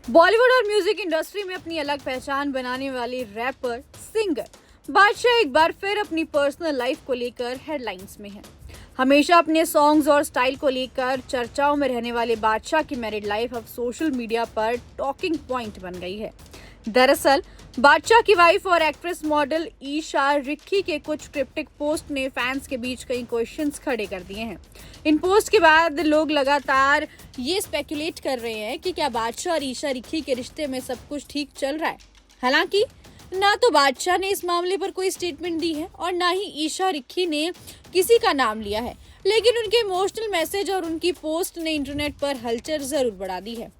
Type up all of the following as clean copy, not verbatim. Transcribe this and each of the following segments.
बॉलीवुड और music industry में अपनी अलग पहचान बनाने वाले रैपर सिंगर बादशाह एक बार फिर अपनी पर्सनल लाइफ को लेकर हेडलाइंस में है। हमेशा अपने सॉन्ग्स और स्टाइल को लेकर चर्चाओं में रहने वाले बादशाह की मैरिड लाइफ अब सोशल मीडिया पर टॉकिंग पॉइंट बन गई है। दरअसल बादशाह की वाइफ और एक्ट्रेस मॉडल ईशा रिक्की के कुछ क्रिप्टिक पोस्ट ने फैंस के बीच कई क्वेश्चंस खड़े कर दिए हैं। इन पोस्ट के बाद लोग लगातार ये स्पेकुलेट कर रहे हैं कि क्या बादशाह और ईशा रिक्की के रिश्ते में सब कुछ ठीक चल रहा है। हालांकि ना तो बादशाह ने इस मामले पर कोई स्टेटमेंट दी है और ना ही ईशा रिक्की ने किसी का नाम लिया है, लेकिन उनके इमोशनल मैसेज और उनकी पोस्ट ने इंटरनेट पर हलचल जरूर बढ़ा दी है।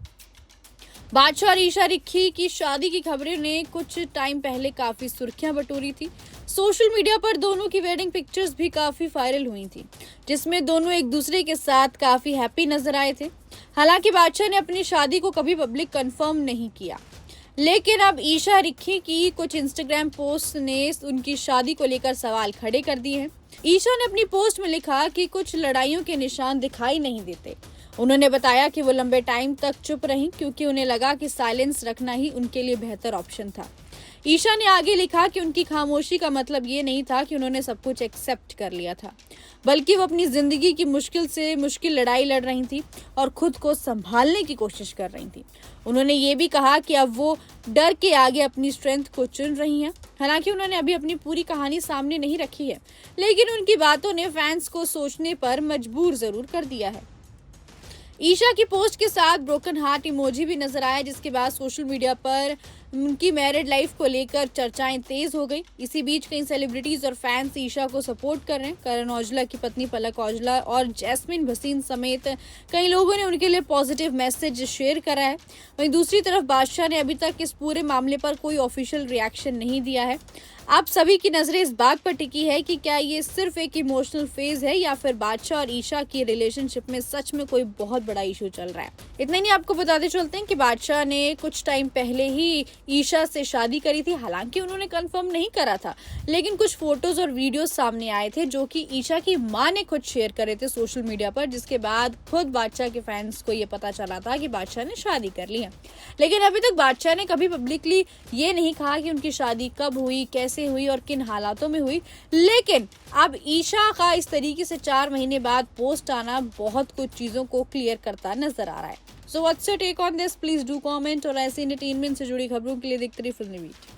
बादशाह और ईशा रिक्की की शादी की खबरें ने कुछ टाइम पहले काफी सुर्खियां बटोरी थी। सोशल मीडिया पर दोनों की वेडिंग पिक्चर्स भी काफी वायरल हुई थी, जिसमें दोनों एक दूसरे के साथ काफी हैप्पी नजर आए थे। हालांकि बादशाह ने अपनी शादी को कभी पब्लिक कंफर्म नहीं किया, लेकिन अब ईशा रिक्की की कुछ इंस्टाग्राम पोस्ट ने उनकी शादी को लेकर सवाल खड़े कर दिए हैं। ईशा ने अपनी पोस्ट में लिखा कि कुछ लड़ाइयों के निशान दिखाई नहीं देते। उन्होंने बताया कि वो लंबे टाइम तक चुप रहीं क्योंकि उन्हें लगा कि साइलेंस रखना ही उनके लिए बेहतर ऑप्शन था। ईशा ने आगे लिखा कि उनकी खामोशी का मतलब ये नहीं था कि उन्होंने सब कुछ एक्सेप्ट कर लिया था, बल्कि वो अपनी जिंदगी की मुश्किल से मुश्किल लड़ाई लड़ रही थी और खुद को संभालने की कोशिश कर रही थी। उन्होंने ये भी कहा कि अब वो डर के आगे अपनी स्ट्रेंथ को चुन रही हैं। हालांकि उन्होंने अभी अपनी पूरी कहानी सामने नहीं रखी है, लेकिन उनकी बातों ने फैंस को सोचने पर मजबूर जरूर कर दिया है। ईशा की पोस्ट के साथ ब्रोकन हार्ट इमोजी भी नजर आया, जिसके बाद सोशल मीडिया पर उनकी मैरिड लाइफ को लेकर चर्चाएं तेज हो गई। इसी बीच कई सेलिब्रिटीज और फैंस ईशा को सपोर्ट कर रहे हैं। करण औजला की पत्नी पलक औजला और जैस्मिन भसीन समेत कई लोगों ने उनके लिए पॉजिटिव मैसेज शेयर करा है। वहीं दूसरी तरफ बादशाह ने अभी तक इस पूरे मामले पर कोई ऑफिशियल रिएक्शन नहीं दिया है। अब सभी की नजरें इस बात पर टिकी है कि क्या ये सिर्फ एक इमोशनल फेज है या फिर बादशाह और ईशा की रिलेशनशिप में सच में कोई बहुत बड़ा इशू चल रहा है। इतना ही नहीं, आपको बताते चलते हैं कि बादशाह ने कुछ टाइम पहले ही ईशा से शादी करी थी। हालांकि उन्होंने कंफर्म नहीं करा था, लेकिन कुछ फोटोज और वीडियोस सामने आए थे जो कि ईशा की मां ने खुद शेयर करे थे सोशल मीडिया पर, जिसके बाद खुद बादशाह के फैंस को ये पता चला था कि बादशाह ने शादी कर ली है। लेकिन अभी तक बादशाह ने कभी पब्लिकली ये नहीं कहा कि उनकी शादी कब हुई, कैसे हुई और किन हालातों में हुई। लेकिन अब ईशा का इस तरीके से 4 महीने बाद पोस्ट आना बहुत कुछ चीजों को क्लियर करता नजर आ रहा है। So what's your take on this? Please do comment और ऐसे एंटरटेनमेंट से जुड़ी खबरों के लिए देखते रहिए फिल्मी बीट।